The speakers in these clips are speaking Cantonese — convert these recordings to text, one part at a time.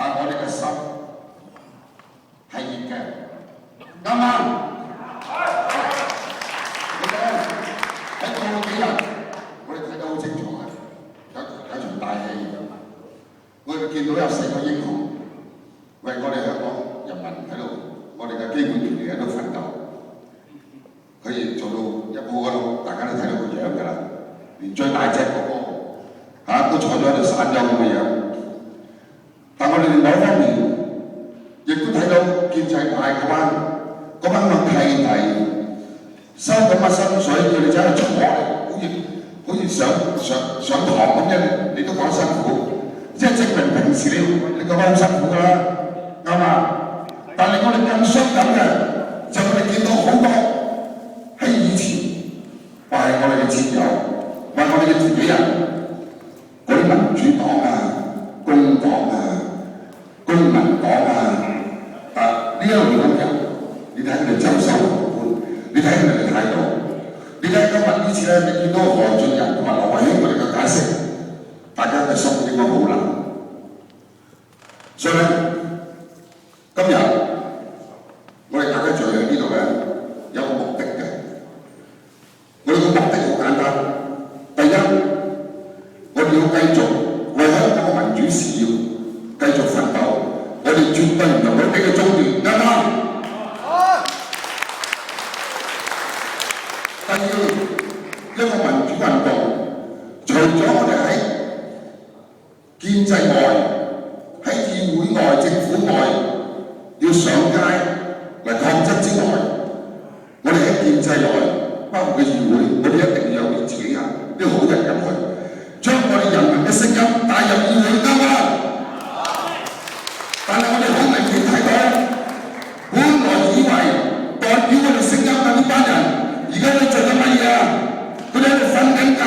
但係我哋嘅心係熱嘅，啱唔啱？你睇喺過去幾日，我哋睇得好清楚嘅，有場大戲，我哋見到有4個英雄為我哋香港人民喺度，我哋嘅基本權利喺度奮鬥。佢亦做到一步嗰度，大家都睇到個樣㗎啦，連最大隻嗰個都坐咗喺度散咗咁嘅樣。但我哋另外一方面，亦都睇到建制派嗰班咁契弟收咁嘅薪水，佢哋走去坐，好似上堂咁樣，你都講辛苦，即係證明平時你覺得好辛苦㗎啦，啱嘛？但係我哋更傷感嘅就我哋見到好多。喺以前話係我哋嘅戰友，話我哋嘅自己人，嗰啲民主黨工黨公民黨呢一類咁人，你睇佢哋袖手旁觀，你睇佢哋嘅態度，你睇今日呢次咧，你見到何俊仁同埋劉慧卿佢哋嘅解釋，大家嘅心應該好冷。所以咧，今日我哋大家聚喺呢度咧，有個目的嘅。我哋嘅目的好簡單，第一，我哋要繼續為香港嘅民主事業繼續奮鬥，我哋絕對唔能夠俾佢中斷，啱唔啱？第二，一個民主運動，除咗我哋喺建制外、喺議會外、政府外要上街嚟抗爭之外，我哋喺建制內。包括嘅議會，我哋一定要有啲自己人、啲好人入去，將我哋人民嘅聲音帶入議會，啱唔啱？但係我哋好明顯睇到，本來以為代表我哋聲音嘅呢班人，而家喺做緊乜嘢啊？佢哋喺度瞓緊覺，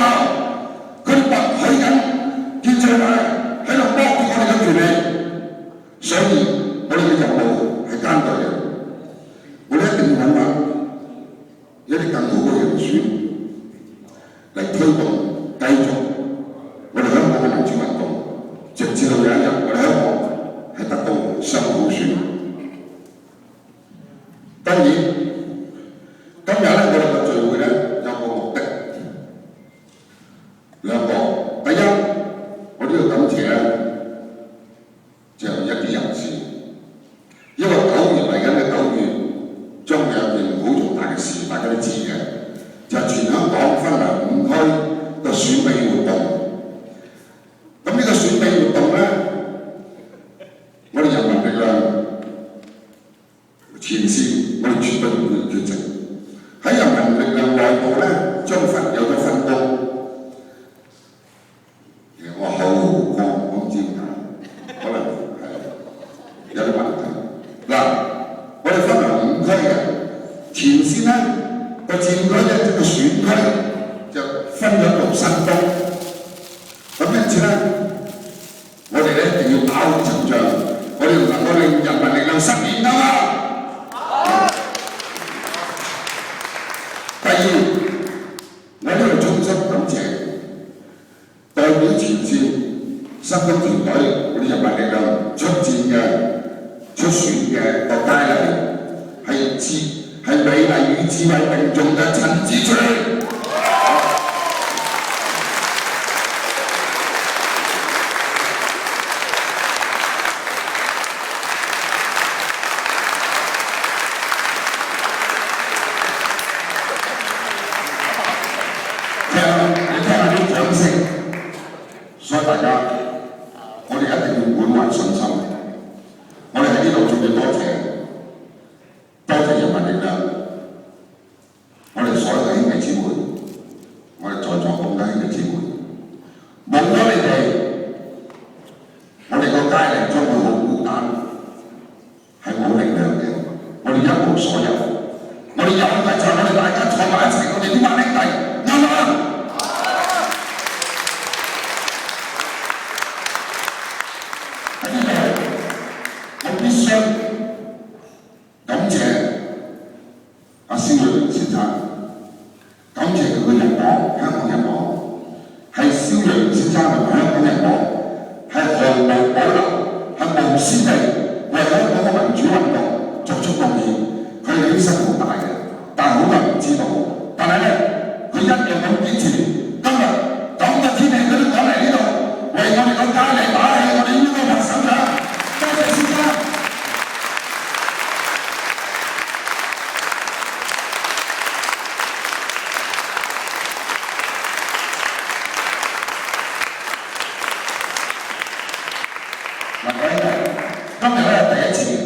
佢哋默許緊建制派喺度剝奪我哋嘅權利，所以我哋嘅任務係艱巨嘅，我哋一定要揾到。一啲更好嘅人選嚟推動，繼續我哋香港嘅民主運動，直至到有一日我哋香港係得到雙普選。當然，今日咧我哋嘅聚會咧有個目的，兩個。第一，我都要感謝咧，就一啲人士，因為9月嚟緊嘅9月。將會有件好重大嘅事，大家都知嘅，就係全香港分為5區嘅選美活動。咁呢個選美活動咧，我哋人民力量前線，我哋絕對唔會缺席。喺人民力量內部咧，有咗分工。其實我後講，我唔知點解，可能係有啲問題。嗱。我哋分為5區嘅，前線咧個戰區咧即係選區就分咗6、7區，咁因此咧，我哋咧一定要打好陣仗，我哋唔能夠令人民力量失眠㗎嘛。第二，我呢度衷心感謝代表前線新工團隊，我哋人民力量出戰嘅。出選嘅個佳麗係美麗與智慧並重嘅陳子川，你聽下啲掌聲，所以大家我哋一定要滿懷信心。我哋喺呢度仲要多謝人民力量，我哋所有嘅兄弟姊妹，我哋在座咁多兄弟姊妹，冇咗你哋，我哋個街嚟將會好孤單，係冇力量嘅，我哋一無所有，我哋有嘅就係我哋大家坐埋一齊，我哋呢班兄弟，啱唔啱？喺呢度，我必須先係為咗嗰個民主運動作出貢獻，佢哋犧牲好大嘅，但係好多人唔知道。但係咧，佢一樣咁堅持。今日咁嘅天氣，佢都趕嚟呢度，為我哋個家嚟打氣，我哋應該拍手掌。多謝先生。嗱，今日咧第一次。